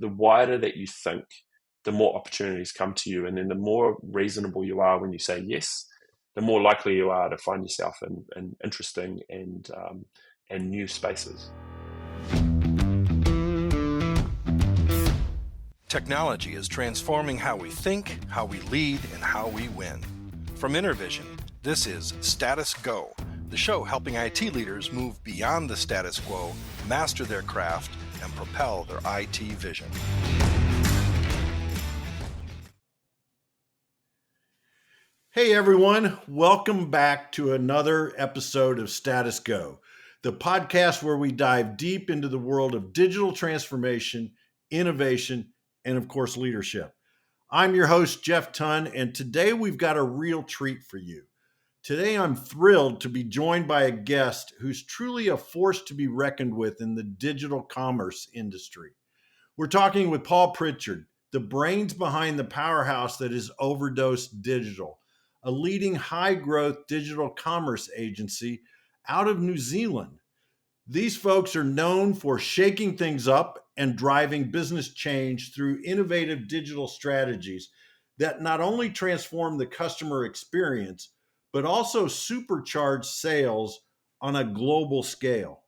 the wider that you think, the more opportunities come to you. And then the more reasonable you are when you say yes, the more likely you are to find yourself in interesting and new spaces. Technology is transforming how we think, how we lead, and how we win. From InterVision, this is Status Go, the show helping IT leaders move beyond the status quo, master their craft, and propel their IT vision. Hey everyone, welcome back to another episode of Status Go, the podcast where we dive deep into the world of digital transformation, innovation, and of course, leadership. I'm your host, Jeff Tunn, and today we've got a real treat for you. Today, I'm thrilled to be joined by a guest who's truly a force to be reckoned with in the digital commerce industry. We're talking with Paul Pritchard, the brains behind the powerhouse that is Overdose Digital, a leading high-growth digital commerce agency out of New Zealand. These folks are known for shaking things up and driving business change through innovative digital strategies that not only transform the customer experience, but also supercharge sales on a global scale.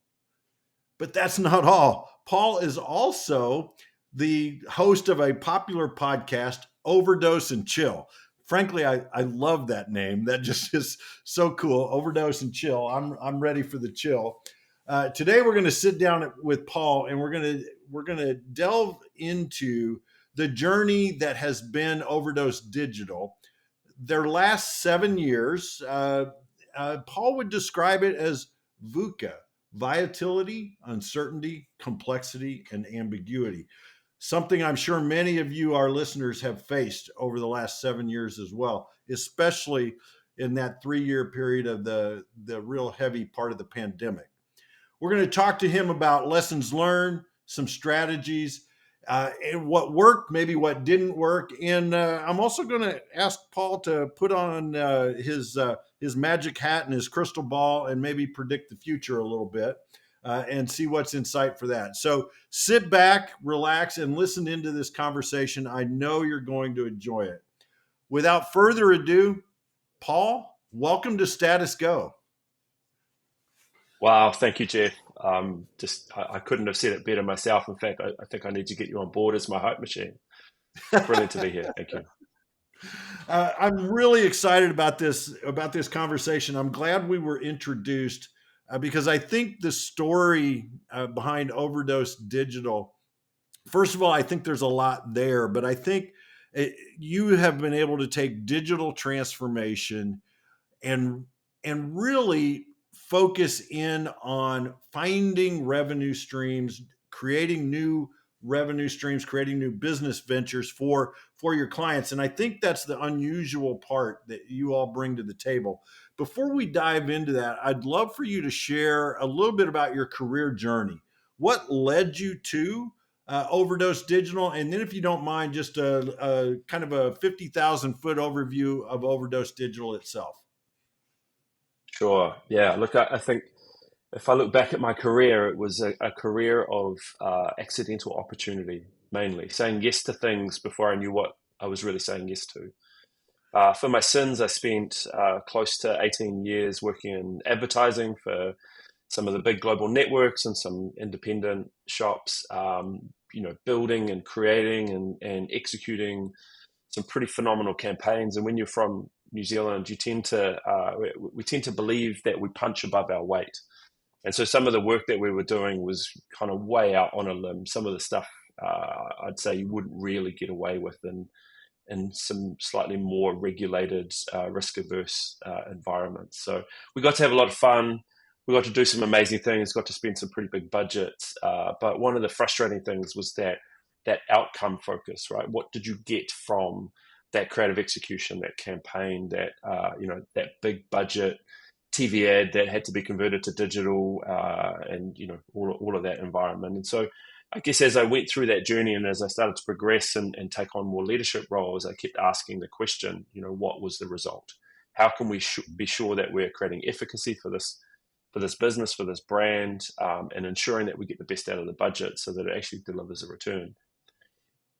But that's not all. Paul is also the host of a popular podcast, Overdose and Chill. Frankly, I love that name. That just is so cool. Overdose and Chill. I'm ready for the chill. Today we're going to sit down with Paul and we're going to delve into the journey that has been Overdose Digital. Their last 7 years, Paul would describe it as VUCA: volatility, uncertainty, complexity, and ambiguity. Something I'm sure many of you, our listeners, have faced over the last 7 years as well, especially in that 3-year period of the real heavy part of the pandemic. We're going to talk to him about lessons learned, some strategies, and what worked, maybe what didn't work. And I'm also going to ask Paul to put on his magic hat and his crystal ball and maybe predict the future a little bit and see what's in sight for that. So sit back, relax, and listen into this conversation. I know you're going to enjoy it. Without further ado, Paul, welcome to Status Go. Wow, thank you, Jeff. I couldn't have said it better myself. In fact, I think I need to get you on board as my hype machine. Brilliant to be here. Thank you. I'm really excited about this conversation. I'm glad we were introduced because I think the story behind Overdose Digital, first of all, I think there's a lot there, but I think you have been able to take digital transformation and really focus in on finding revenue streams, creating new revenue streams, creating new business ventures for your clients. And I think that's the unusual part that you all bring to the table. Before we dive into that, I'd love for you to share a little bit about your career journey. What led you to Overdose Digital? And then if you don't mind, just a kind of a 50,000 foot overview of Overdose Digital itself. Sure. Yeah. Look, I think if I look back at my career, it was a career of accidental opportunity, mainly saying yes to things before I knew what I was really saying yes to. For my sins, I spent close to 18 years working in advertising for some of the big global networks and some independent shops, building and creating and executing some pretty phenomenal campaigns. And when you're from New Zealand, we tend to believe that we punch above our weight. And so some of the work that we were doing was kind of way out on a limb. Some of the stuff I'd say you wouldn't really get away with in some slightly more regulated, risk-averse environments. So we got to have a lot of fun. We got to do some amazing things, got to spend some pretty big budgets. But one of the frustrating things was that outcome focus, right? What did you get from that creative execution, that campaign, that big budget TV ad that had to be converted to digital, and all of that environment. And so I guess as I went through that journey and as I started to progress and take on more leadership roles, I kept asking the question, what was the result? How can we be sure that we're creating efficacy for this business, for this brand, and ensuring that we get the best out of the budget so that it actually delivers a return?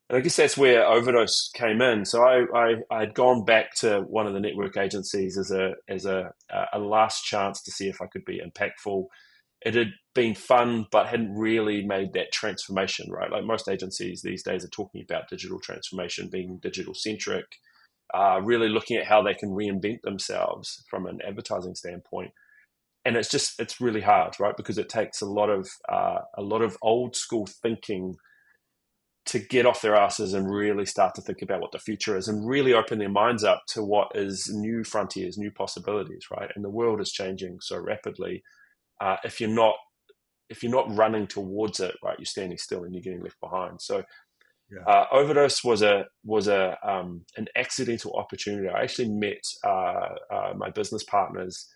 And I guess that's where Overdose came in. So I had gone back to one of the network agencies as a last chance to see if I could be impactful. It had been fun, but hadn't really made that transformation, right? Like most agencies these days are talking about digital transformation, being digital centric, really looking at how they can reinvent themselves from an advertising standpoint. And it's really hard, right? Because it takes a lot of old school thinking to get off their asses and really start to think about what the future is and really open their minds up to what is new frontiers, new possibilities, right? And the world is changing so rapidly. If you're not running towards it, right, you're standing still and you're getting left behind. So Yeah. Overdose was an accidental opportunity. I actually met my business partners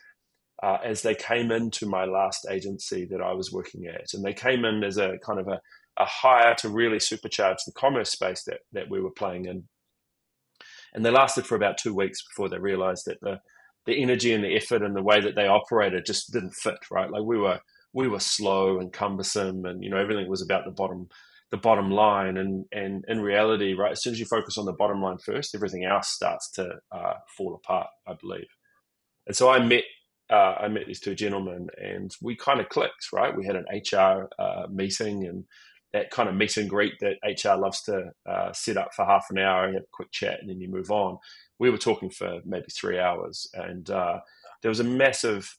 as they came into my last agency that I was working at, and they came in as a kind of a hire to really supercharge the commerce space that we were playing in. And they lasted for about 2 weeks before they realized that the energy and the effort and the way that they operated just didn't fit, right? Like we were slow and cumbersome, and everything was about the bottom line. And in reality, right, as soon as you focus on the bottom line first, everything else starts to fall apart, I believe. And so I met these two gentlemen, and we kind of clicked, right? We had an HR meeting, and that kind of meet and greet that HR loves to set up for half an hour and have a quick chat, and then you move on. We were talking for maybe 3 hours, and there was a massive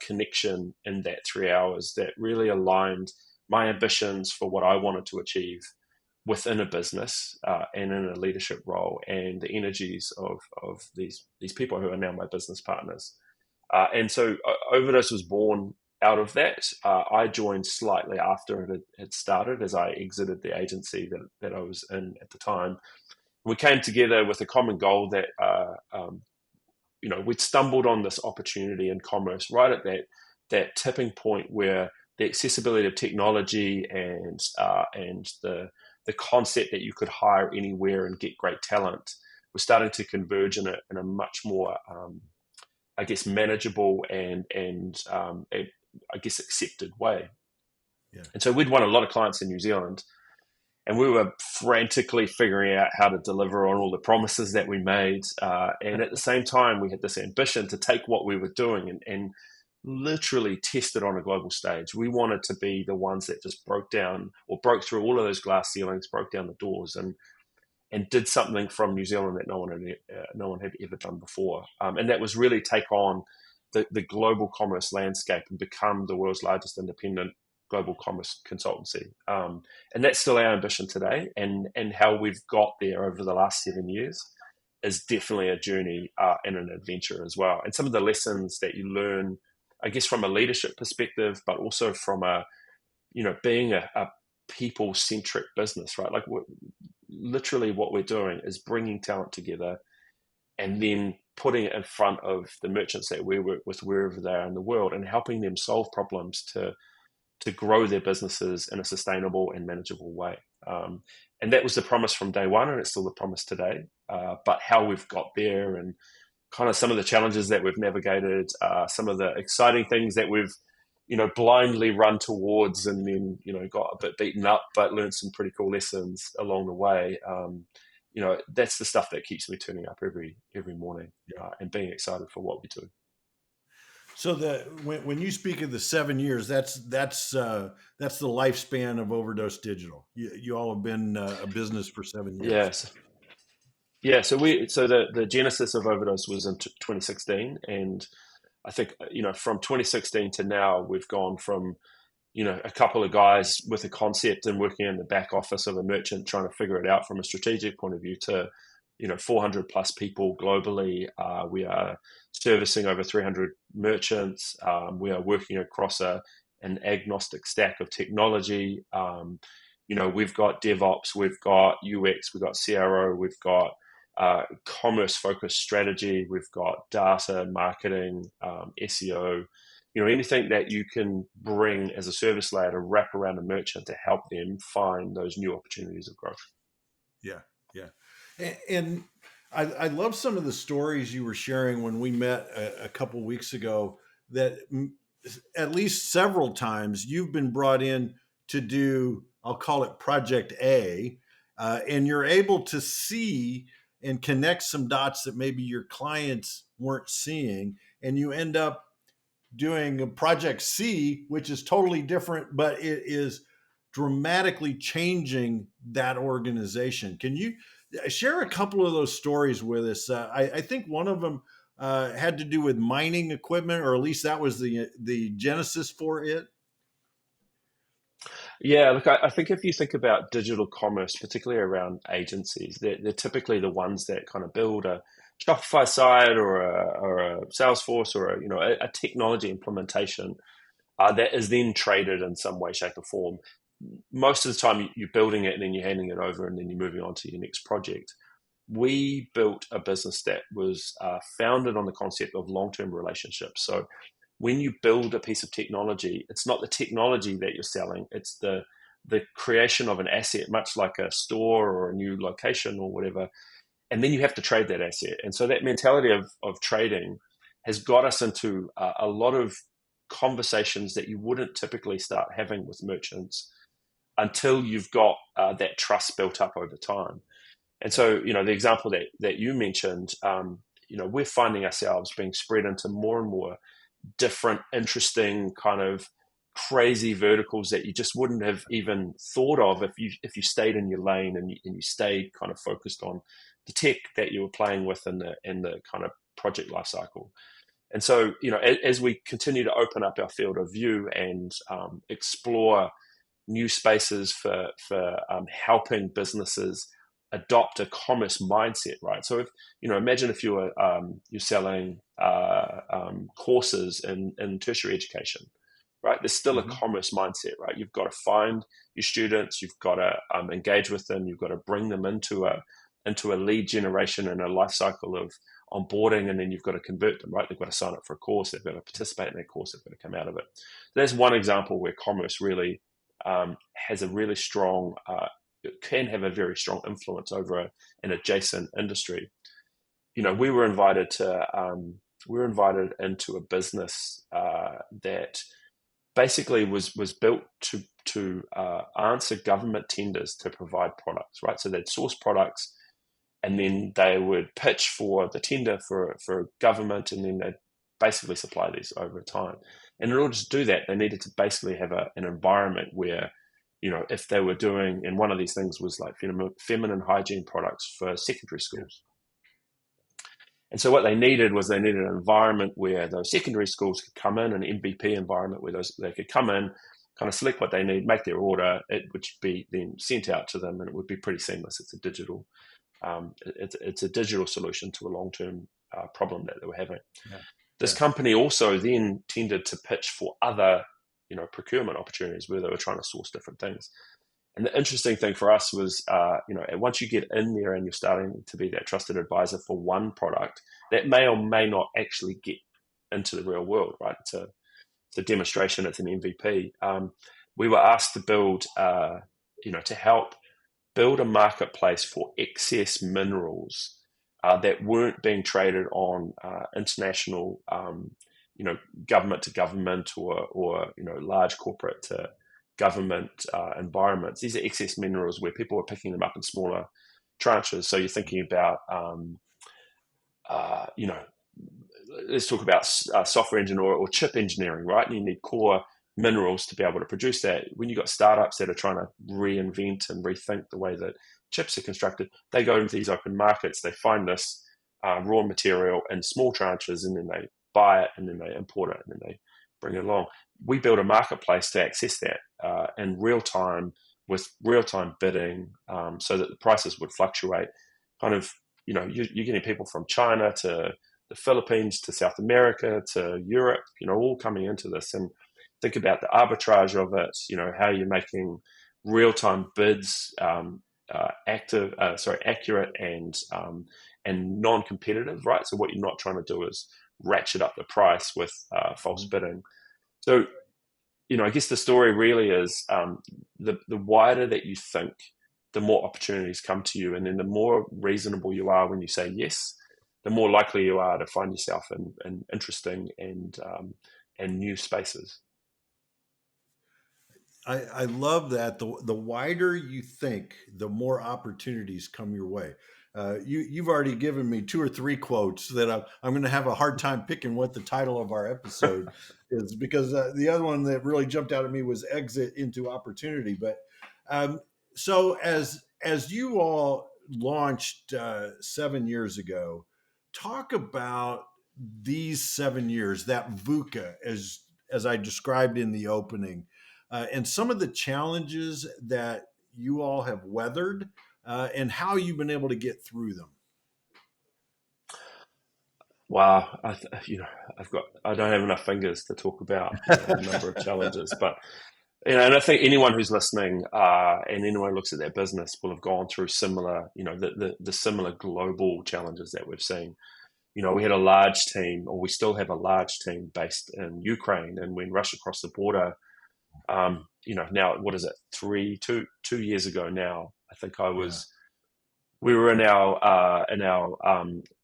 connection in that 3 hours that really aligned my ambitions for what I wanted to achieve within a business and in a leadership role, and the energies of these people who are now my business partners. And so Overdose was born out of that. I joined slightly after it had started, as I exited the agency that I was in at the time. We came together with a common goal that, we'd stumbled on this opportunity in commerce right at that tipping point where the accessibility of technology and the concept that you could hire anywhere and get great talent was starting to converge in a much more I guess manageable and I guess accepted way. Yeah. And so we'd won a lot of clients in New Zealand, and we were frantically figuring out how to deliver on all the promises that we made. And at the same time, we had this ambition to take what we were doing and literally test it on a global stage. We wanted to be the ones that just broke down or broke through all of those glass ceilings, broke down the doors, and did something from New Zealand that no one had ever done before. And that was really take on the global commerce landscape and become the world's largest independent global commerce consultancy. And that's still our ambition today. And how we've got there over the last 7 years is definitely a journey and an adventure as well. And some of the lessons that you learn, I guess, from a leadership perspective, but also from being a people-centric business, right? Like literally what we're doing is bringing talent together and then putting it in front of the merchants that we work with wherever they are in the world and helping them solve problems to grow their businesses in a sustainable and manageable way. And that was the promise from day one, and it's still the promise today. But how we've got there and kind of some of the challenges that we've navigated, some of the exciting things that we've blindly run towards and then, got a bit beaten up, but learned some pretty cool lessons along the way. That's the stuff that keeps me turning up every morning and being excited for what we do. So when you speak of the 7 years, that's the lifespan of Overdose Digital. You all have been a business for 7 years. Yes. Yeah. So the genesis of Overdose was in 2016, and I think, from 2016 to now, we've gone from, a couple of guys with a concept and working in the back office of a merchant trying to figure it out from a strategic point of view to, 400 plus people globally. We are servicing over 300 merchants. We are working across an agnostic stack of technology. We've got DevOps, we've got UX, we've got CRO, we've got commerce-focused strategy. We've got data, marketing, SEO. Anything that you can bring as a service layer to wrap around a merchant to help them find those new opportunities of growth. Yeah, yeah, and I love some of the stories you were sharing when we met a couple weeks ago. That at least several times you've been brought in to do, I'll call it Project A. and you're able to see and connect some dots that maybe your clients weren't seeing, and you end up doing a project C, which is totally different, but it is dramatically changing that organization. Can you share a couple of those stories with us? I think one of them had to do with mining equipment, or at least that was the genesis for it. Yeah, look, I think if you think about digital commerce, particularly around agencies, they're typically the ones that kind of build a Shopify site or a Salesforce or a technology implementation that is then traded in some way, shape, or form. Most of the time, you're building it and then you're handing it over and then you're moving on to your next project. We built a business that was founded on the concept of long-term relationships. So when you build a piece of technology, it's not the technology that you're selling, it's the creation of an asset, much like a store or a new location or whatever. And then you have to trade that asset. And so that mentality of trading has got us into a lot of conversations that you wouldn't typically start having with merchants until you've got that trust built up over time. And so, the example that you mentioned, we're finding ourselves being spread into more and more different, interesting, kind of crazy verticals that you just wouldn't have even thought of if you stayed in your lane and you stayed kind of focused on the tech that you were playing with in the kind of project lifecycle. And so, as we continue to open up our field of view and explore new spaces for helping businesses adopt a commerce mindset, right? So if imagine if you're selling courses in tertiary education, right? There's still a commerce mindset, right? You've got to find your students, you've got to engage with them, you've got to bring them into a lead generation and a life cycle of onboarding, and then you've got to convert them, right? They've got to sign up for a course, they've got to participate in that course, they've got to come out of it. There's one example where commerce really has a really strong it can have a very strong influence over an adjacent industry. We were invited into a business that basically was built to answer government tenders to provide products, right? So they'd source products, and then they would pitch for the tender for government, and then they'd basically supply these over time. And in order to do that, they needed to basically have an environment where, if they were doing, and one of these things was like feminine hygiene products for secondary schools. And so what they needed an environment where those secondary schools could come in, an MVP environment where they could come in, kind of select what they need, make their order, it would be then sent out to them, and it would be pretty seamless. It's a digital solution to a long-term problem that they were having. Yeah. This company also then tended to pitch for other procurement opportunities where they were trying to source different things. And the interesting thing for us was, once you get in there and you're starting to be that trusted advisor for one product, that may or may not actually get into the real world, right? It's a demonstration, it's an MVP. We were asked to build, to help build a marketplace for excess minerals that weren't being traded on international government to government or large corporate to government environments. These are excess minerals where people are picking them up in smaller tranches. So you're thinking about, let's talk about software engineering or chip engineering, right? And you need core minerals to be able to produce that. When you've got startups that are trying to reinvent and rethink the way that chips are constructed, they go into these open markets, they find this raw material in small tranches, and then they buy it, and then they import it, and then they bring it along. We built a marketplace to access that in real time with real-time bidding, so that the prices would fluctuate. Kind of, you're getting people from China to the Philippines to South America to Europe, all coming into this. And think about the arbitrage of it, how you're making real-time bids accurate and non-competitive, right? So what you're not trying to do is ratchet up the price with false bidding. So, I guess the story really is the wider that you think, the more opportunities come to you, and then the more reasonable you are when you say yes, the more likely you are to find yourself in interesting and new spaces. I love that. The wider you think, the more opportunities come your way. You've already given me two or three quotes that I'm going to have a hard time picking what the title of our episode is, because the other one that really jumped out at me was exit into opportunity. But um, so as you all launched 7 years ago, talk about these 7 years, that VUCA, as I described in the opening, and some of the challenges that you all have weathered, and how you've been able to get through them. Wow, I don't have enough fingers to talk about the number of challenges, but and I think anyone who's listening and anyone who looks at their business will have gone through similar, the similar global challenges that we've seen. We had a large team, or we still have a large team based in Ukraine, and when Russia crossed the border, now what is it, 2 years ago now? I think Yeah. we were in our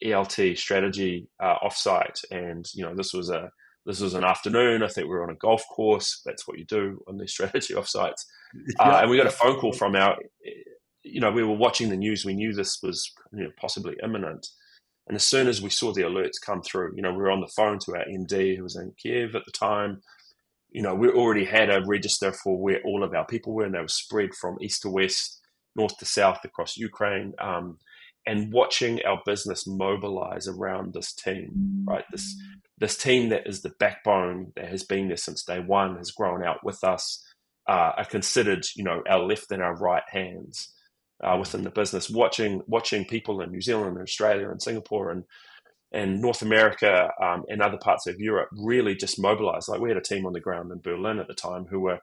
ELT strategy offsite, and this was an afternoon. I think we were on a golf course. That's what you do on these strategy offsites, and Yep. we got a phone call Absolutely. from our. We were watching the news. We knew this was possibly imminent, and as soon as we saw the alerts come through, we were on the phone to our MD who was in Kiev at the time. We already had a register for where all of our people were, and they were spread from east to west, north to south across Ukraine. And watching our business mobilize around this team, right? This team that is the backbone, that has been there since day one, has grown out with us, are considered, our left and our right hands within the business. Watching people in New Zealand and Australia and Singapore and North America and other parts of Europe really just mobilized. Like, we had a team on the ground in Berlin at the time who were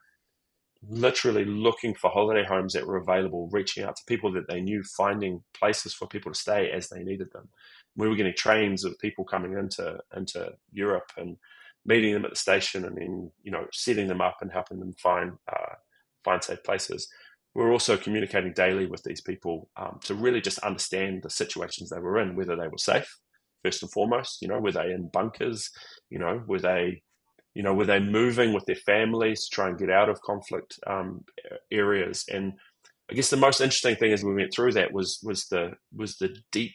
literally looking for holiday homes that were available, reaching out to people that they knew, finding places for people to stay as they needed them. We were getting trains of people coming into Europe and meeting them at the station, and then setting them up and helping them find safe places. We're also communicating daily with these people to really just understand the situations they were in, whether they were safe, first and foremost. Were they in bunkers? Were they moving with their families to try and get out of conflict areas? And I guess the most interesting thing as we went through that was the deep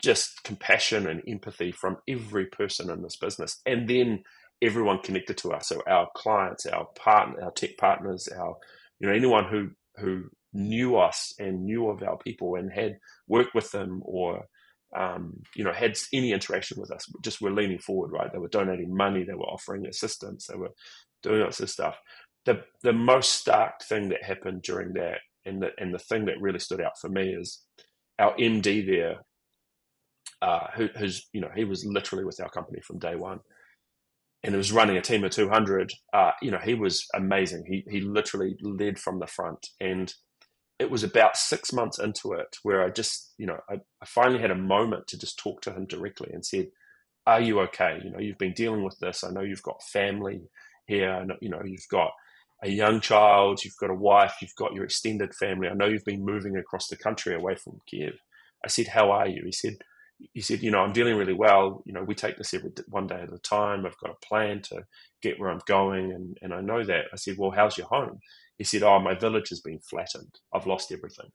just compassion and empathy from every person in this business, and then everyone connected to us. So our clients, our tech partners, anyone who knew us and knew of our people and had worked with them, or had any interaction with us, just were leaning forward, right? They were donating money, they were offering assistance, they were doing all this stuff. The most stark thing that happened during that, and the thing that really stood out for me, is our MD there, he was literally with our company from day one, and it was running a team of 200. He was amazing. He literally led from the front, and it was about 6 months into it where I just, I finally had a moment to just talk to him directly and said, "Are you okay? You've been dealing with this. I know you've got family here. I know, you've got a young child, you've got a wife, you've got your extended family. I know you've been moving across the country away from Kiev." I said, "How are you?" He said, "I'm dealing really well. We take this one day at a time. I've got a plan to get where I'm going, and I know that." I said, "Well, how's your home?" He said, "Oh, my village has been flattened. I've lost everything."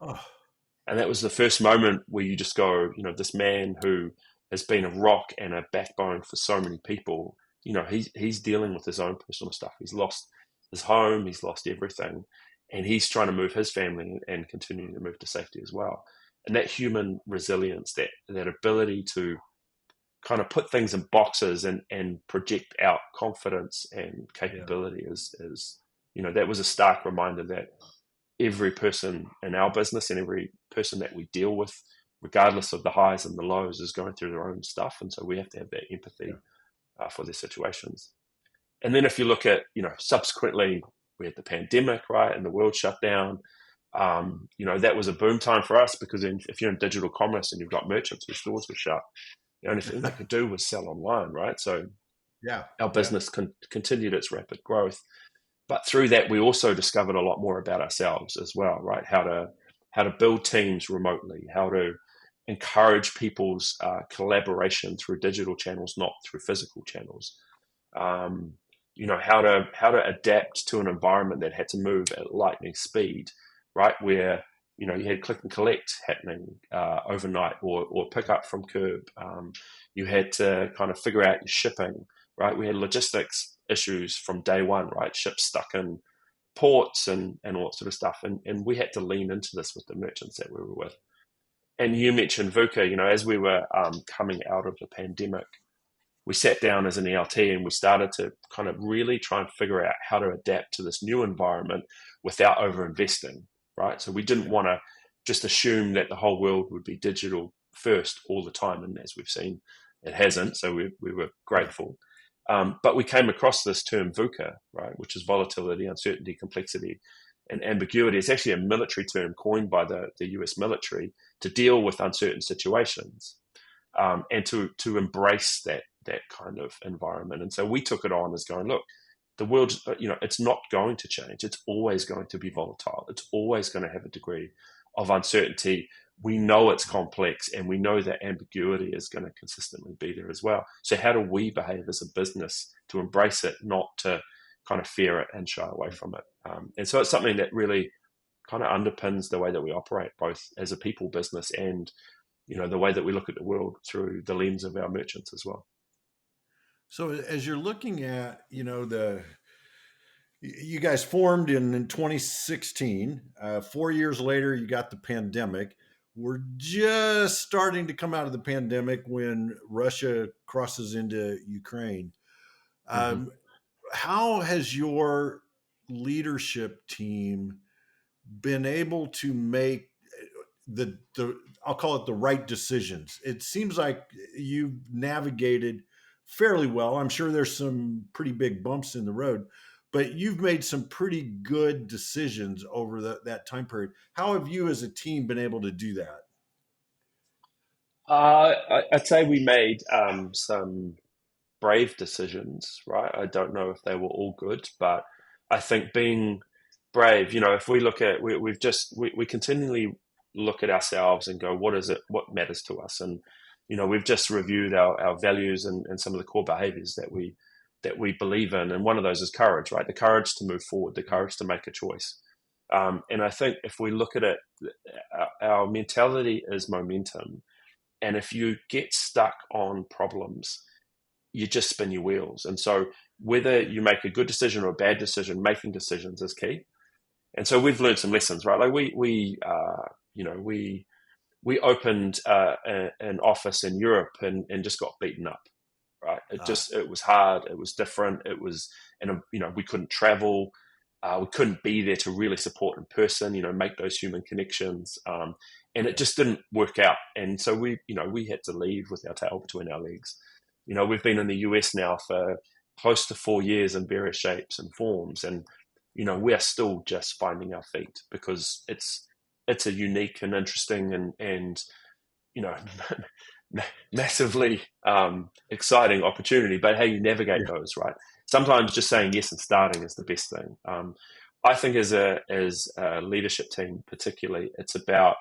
Oh, And that was the first moment where you just go, this man who has been a rock and a backbone for so many people, he's dealing with his own personal stuff. He's lost his home, he's lost everything, and he's trying to move his family and continuing to move to safety as well. And that human resilience, that ability to kind of put things in boxes and project out confidence and capability is that was a stark reminder that every person in our business and every person that we deal with, regardless of the highs and the lows, is going through their own stuff. And so we have to have that empathy for their situations. And then if you look at, subsequently we had the pandemic, right? And the world shut down. That was a boom time for us, because if you're in digital commerce and you've got merchants whose stores were shut, the only thing they could do was sell online, right? So our business continued its rapid growth. But through that, we also discovered a lot more about ourselves as well, right? How to build teams remotely, how to encourage people's collaboration through digital channels, not through physical channels. how to adapt to an environment that had to move at lightning speed, right? Where you had click and collect happening overnight, or pick up from curb. You had to kind of figure out your shipping, right? We had logistics issues from day one, right? Ships stuck in ports and all that sort of stuff, and we had to lean into this with the merchants that we were with. And you mentioned VUCA, as we were coming out of the pandemic, we sat down as an ELT and we started to kind of really try and figure out how to adapt to this new environment without over-investing, right? So we didn't want to just assume that the whole world would be digital first all the time. And as we've seen, it hasn't. So we were grateful. But we came across this term VUCA, right, which is volatility, uncertainty, complexity, and ambiguity. It's actually a military term coined by the US military to deal with uncertain situations, and to embrace that kind of environment. And so we took it on as going, look, the world, it's not going to change. It's always going to be volatile. It's always going to have a degree of uncertainty. We know it's complex, and we know that ambiguity is going to consistently be there as well. So how do we behave as a business to embrace it, not to kind of fear it and shy away from it? And so it's something that really kind of underpins the way that we operate, both as a people business and, the way that we look at the world through the lens of our merchants as well. So as you're looking at, you guys formed in 2016, 4 years later, you got the pandemic. We're just starting to come out of the pandemic when Russia crosses into Ukraine. How has your leadership team been able to make the I'll call it the right decisions? It seems like you've navigated fairly well. I'm sure there's some pretty big bumps in the road, but you've made some pretty good decisions over that time period. How have you as a team been able to do that? I'd say we made some brave decisions, right? I don't know if they were all good, but I think being brave, if we look at, we continually look at ourselves and go, what is it, what matters to us? And, we've just reviewed our values and some of the core behaviors that we believe in. And one of those is courage, right? The courage to move forward, the courage to make a choice. And I think if we look at it, our mentality is momentum. And if you get stuck on problems, you just spin your wheels. And so whether you make a good decision or a bad decision, making decisions is key. And so we've learned some lessons, right? Like we opened an office in Europe and just got beaten up, right? It was hard. It was different. It was, we couldn't travel. We couldn't be there to really support in person, make those human connections. And it just didn't work out. And so we had to leave with our tail between our legs. We've been in the US now for close to 4 years in various shapes and forms. And, we are still just finding our feet because it's a unique and interesting and massively exciting opportunity. But how you navigate those, right? Sometimes just saying yes and starting is the best thing. I think as a leadership team, particularly, it's about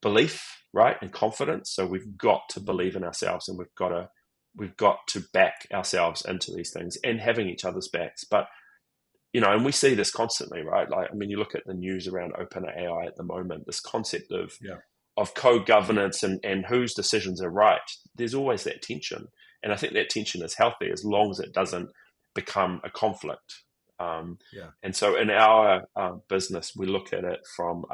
belief, right, and confidence. So we've got to believe in ourselves, and we've got to back ourselves into these things and having each other's backs. But and we see this constantly, right? You look at the news around OpenAI at the moment. This concept of co-governance and whose decisions are right. There's always that tension, and I think that tension is healthy as long as it doesn't become a conflict. And so in our business, we look at it from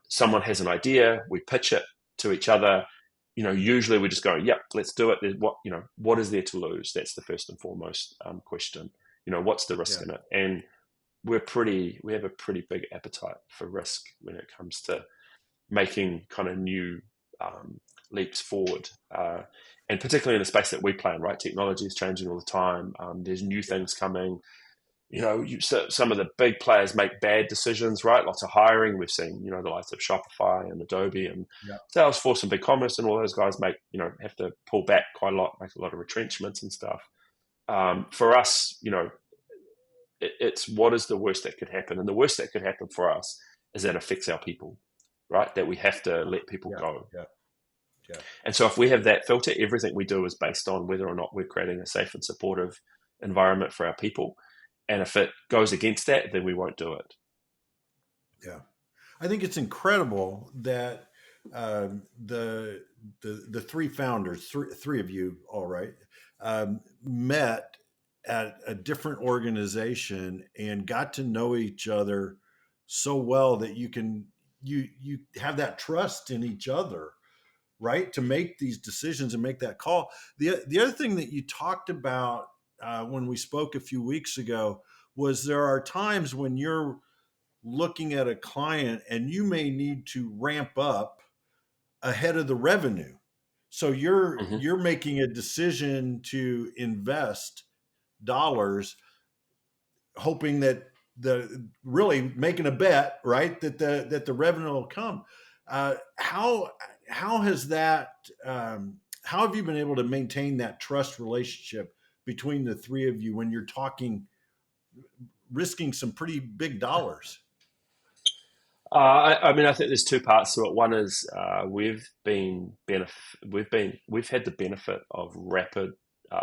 someone has an idea, we pitch it to each other. Usually we just go, yep, let's do it. What is there to lose? That's the first and foremost question. What's the risk in it? And we have a pretty big appetite for risk when it comes to making kind of new leaps forward. And particularly in the space that we play in, right? Technology is changing all the time. There's new things coming. Some of the big players make bad decisions, right? Lots of hiring. We've seen, the likes of Shopify and Adobe and Salesforce and BigCommerce, and all those guys have to pull back quite a lot, make a lot of retrenchments and stuff. For us, it's what is the worst that could happen? And the worst that could happen for us is that it affects our people, right? That we have to let people go. And so if we have that filter, everything we do is based on whether or not we're creating a safe and supportive environment for our people. And if it goes against that, then we won't do it. Yeah, I think it's incredible that the three founders, three of you, all right, met at a different organization and got to know each other so well that you have that trust in each other, right, to make these decisions and make that call. The other thing that you talked about when we spoke a few weeks ago was there are times when you're looking at a client and you may need to ramp up ahead of the revenue. So Mm-hmm. you're making a decision to invest dollars, hoping that the really making a bet, right, that the revenue will come. How has that? How have you been able to maintain that trust relationship between the three of you when you're talking, risking some pretty big dollars? I mean, I think there's two parts to it. One is we've had the benefit of rapid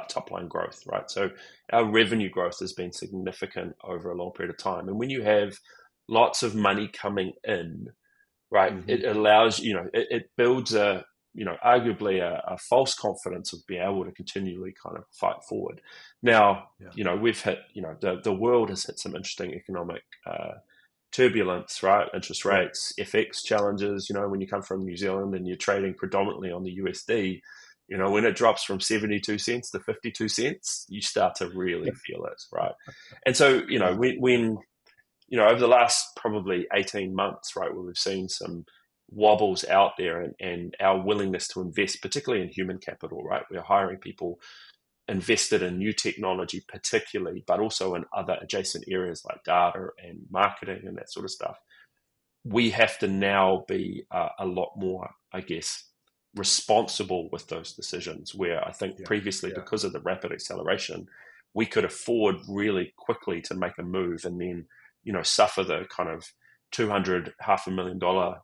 top line growth, right? So our revenue growth has been significant over a long period of time, and when you have lots of money coming in, right, Mm-hmm. it allows it builds arguably a false confidence of being able to continually kind of fight forward. Now, Yeah. we've hit the world has hit some interesting economic turbulence, right? Interest Yeah. rates, FX challenges. When you come from New Zealand and you're trading predominantly on the USD, when it drops from 72 cents to 52 cents, you start to really feel it, right? And so, Yeah. when over the last probably 18 months, right, where we've seen some wobbles out there and our willingness to invest, particularly in human capital, right? We're hiring people invested in new technology particularly, but also in other adjacent areas like data and marketing and that sort of stuff. We have to now be a lot more, I guess, responsible with those decisions, where I think Yeah. previously, Yeah. because of the rapid acceleration, we could afford really quickly to make a move and then, suffer the kind of 200, $500,000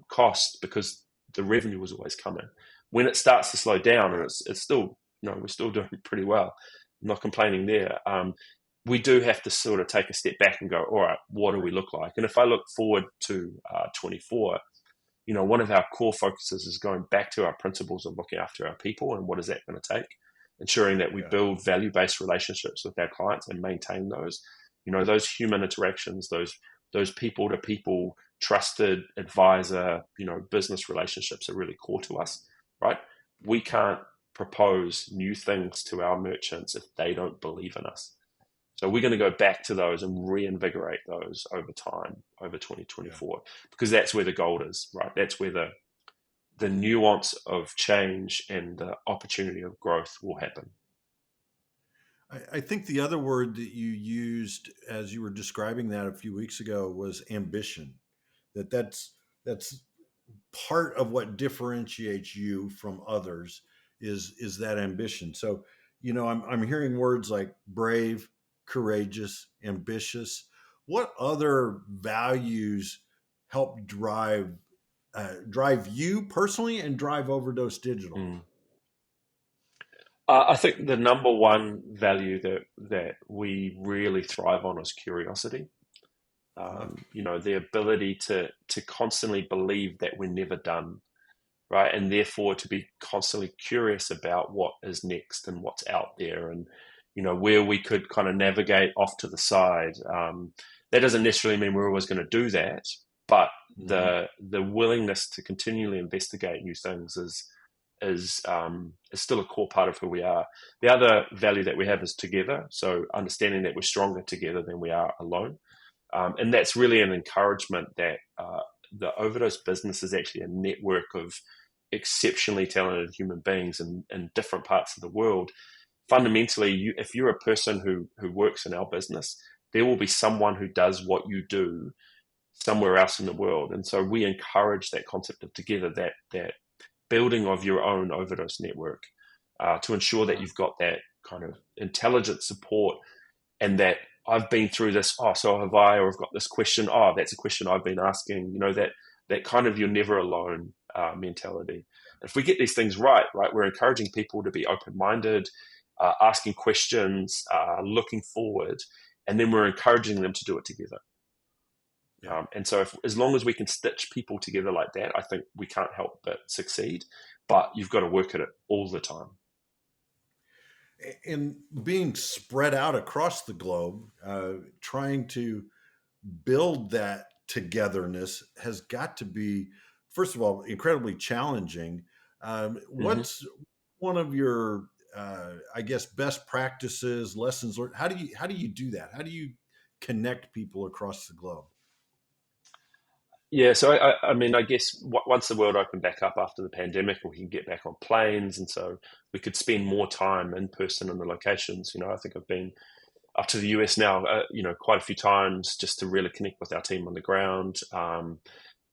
cost, because the revenue was always coming. When it starts to slow down, and it's still, we're still doing pretty well, I'm not complaining there. We do have to sort of take a step back and go, all right, what do we look like? And if I look forward to 24, one of our core focuses is going back to our principles of looking after our people, and what is that going to take? Ensuring that we Yeah. build value-based relationships with our clients and maintain those. Those human interactions, those people-to-people trusted advisor, business relationships are really core to us, right? We can't propose new things to our merchants if they don't believe in us. So we're going to go back to those and reinvigorate those over time, over 2024, because that's where the gold is, right? That's where the nuance of change and the opportunity of growth will happen. I think the other word that you used as you were describing that a few weeks ago was ambition. That's part of what differentiates you from others is that ambition. So, I'm hearing words like brave, courageous, ambitious. What other values help drive you personally and drive Overdose Digital? Mm. I think the number one value that we really thrive on is curiosity. Uh-huh. The ability to constantly believe that we're never done, right? And therefore to be constantly curious about what is next and what's out there, and where we could kind of navigate off to the side. That doesn't necessarily mean we're always going to do that, but Mm-hmm. the willingness to continually investigate new things is still a core part of who we are. The other value that we have is together. So understanding that we're stronger together than we are alone. And that's really an encouragement that the Overdose business is actually a network of exceptionally talented human beings in different parts of the world. Fundamentally, if you're a person who works in our business, there will be someone who does what you do somewhere else in the world. And so we encourage that concept of together, that building of your own Overdose network, to ensure that you've got that kind of intelligent support, and that I've been through this, oh, so have I, or I've got this question, oh, that's a question I've been asking, that kind of you're never alone mentality. If we get these things right, we're encouraging people to be open-minded, asking questions, looking forward, and then we're encouraging them to do it together. Yeah. And so as long as we can stitch people together like that, I think we can't help but succeed. But you've got to work at it all the time. And being spread out across the globe, trying to build that togetherness has got to be, first of all, incredibly challenging. What's one of your, I guess, best practices, lessons learned? How do you do that? How do you connect people across the globe? Yeah, so I mean, I guess once the world opened back up after the pandemic, we can get back on planes, and so we could spend more time in person in the locations. I think I've been up to the US now, quite a few times just to really connect with our team on the ground.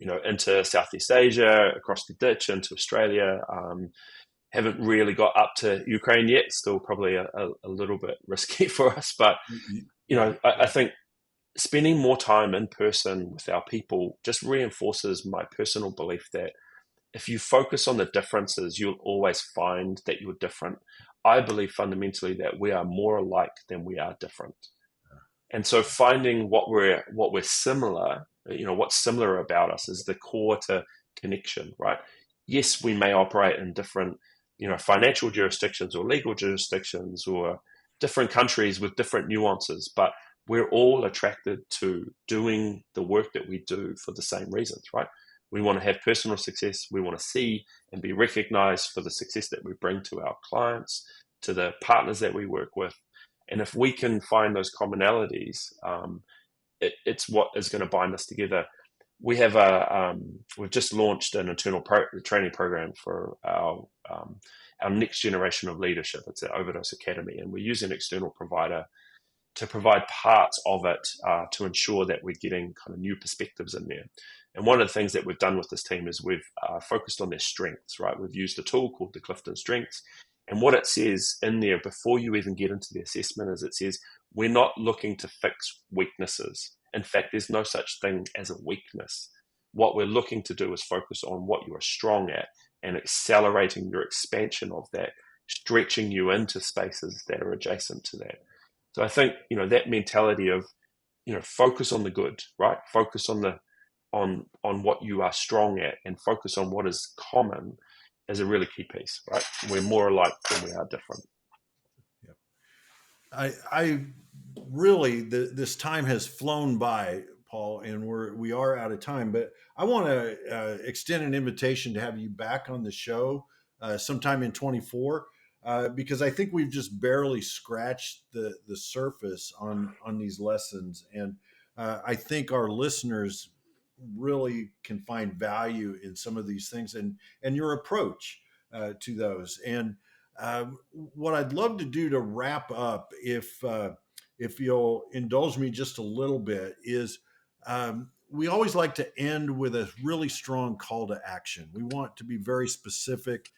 Into Southeast Asia, across the ditch, into Australia. Haven't really got up to Ukraine yet. Still probably a little bit risky for us, but I think spending more time in person with our people just reinforces my personal belief that if you focus on the differences, you'll always find that you're different. I believe fundamentally that we are more alike than we are different. And so finding what we're similar, what's similar about us is the core to connection, right? Yes, we may operate in different, financial jurisdictions or legal jurisdictions or different countries with different nuances, but we're all attracted to doing the work that we do for the same reasons, right? We want to have personal success. We want to see and be recognized for the success that we bring to our clients, to the partners that we work with. And if we can find those commonalities, it's what is going to bind us together. We have we've just launched an internal training program for our next generation of leadership. It's the Overdose Academy, and we use an external provider to provide parts of it to ensure that we're getting kind of new perspectives in there. And one of the things that we've done with this team is we've focused on their strengths, right? We've used a tool called the Clifton Strengths. And what it says in there before you even get into the assessment is it says, we're not looking to fix weaknesses. In fact, there's no such thing as a weakness. What we're looking to do is focus on what you are strong at and accelerating your expansion of that, stretching you into spaces that are adjacent to that. So I think, that mentality of, focus on the good, right? Focus on on what you are strong at and focus on what is common is a really key piece, right? We're more alike than we are different. Yeah. I really, this time has flown by, Paul, and we are out of time, but I want to extend an invitation to have you back on the show sometime in 24. Because I think we've just barely scratched the surface on these lessons, and I think our listeners really can find value in some of these things and your approach to those. And what I'd love to do to wrap up, if you'll indulge me just a little bit, is we always like to end with a really strong call to action. We want to be very specific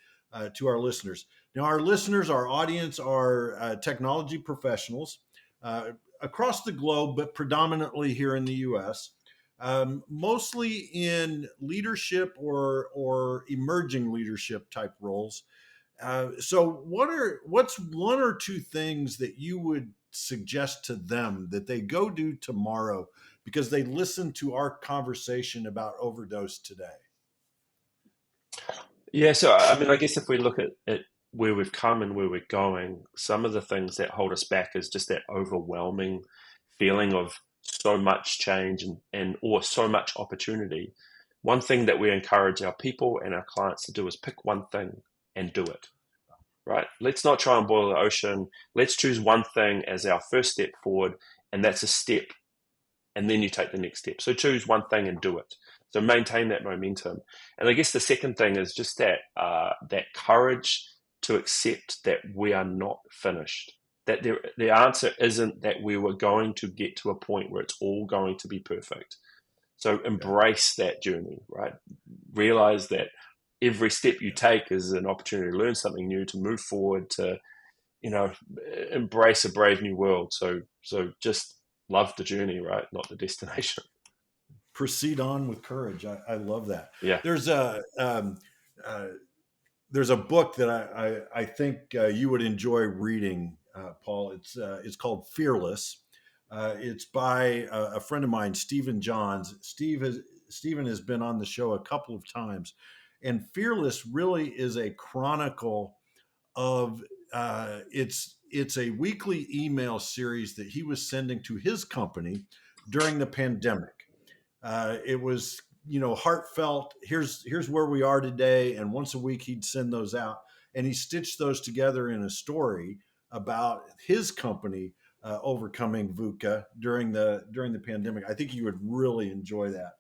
to our listeners. Now, our listeners, our audience are technology professionals across the globe, but predominantly here in the U.S., mostly in leadership or emerging leadership type roles. So what's one or two things that you would suggest to them that they go do tomorrow because they listened to our conversation about Overdose today? Yeah, so I mean, I guess if we look at where we've come and where we're going, some of the things that hold us back is just that overwhelming feeling of so much change or so much opportunity. One thing that we encourage our people and our clients to do is pick one thing and do it, right? Let's not try and boil the ocean. Let's choose one thing as our first step forward, and that's a step, and then you take the next step. So choose one thing and do it. So maintain that momentum. And I guess the second thing is just that courage to accept that we are not finished. That the answer isn't that we were going to get to a point where it's all going to be perfect. So embrace that journey, right? Realize that every step you take is an opportunity to learn something new, to move forward, to, embrace a brave new world. So just love the journey, right? Not the destination. Proceed on with courage. I love that. Yeah. There's there's a book that I think you would enjoy reading, Paul. It's called Fearless. It's by a friend of mine, Stephen Johns. Stephen has been on the show a couple of times, and Fearless really is a chronicle of it's a weekly email series that he was sending to his company during the pandemic. It was, heartfelt. Here's where we are today, and once a week he'd send those out, and he stitched those together in a story about his company overcoming VUCA during the pandemic. I think you would really enjoy that.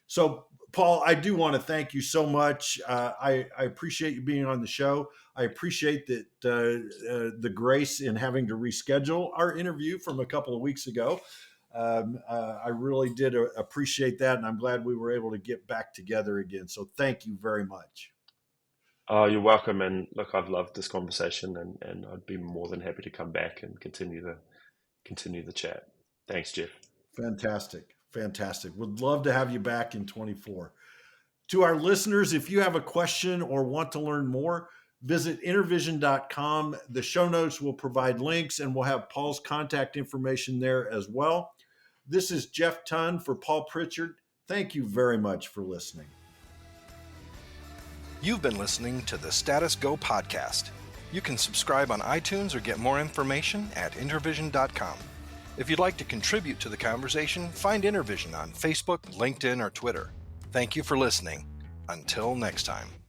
So, Paul, I do want to thank you so much. I appreciate you being on the show. I appreciate that the grace in having to reschedule our interview from a couple of weeks ago. I really did appreciate that, and I'm glad we were able to get back together again. So thank you very much. Oh, you're welcome. And look, I've loved this conversation, and I'd be more than happy to come back and continue the chat. Thanks, Jeff. Fantastic. Would love to have you back in 24. To our listeners, if you have a question or want to learn more, visit intervision.com. The show notes will provide links, and we'll have Paul's contact information there as well. This is Jeff Tunn for Paul Pritchard. Thank you very much for listening. You've been listening to the Status Go podcast. You can subscribe on iTunes or get more information at intervision.com. If you'd like to contribute to the conversation, find Intervision on Facebook, LinkedIn, or Twitter. Thank you for listening. Until next time.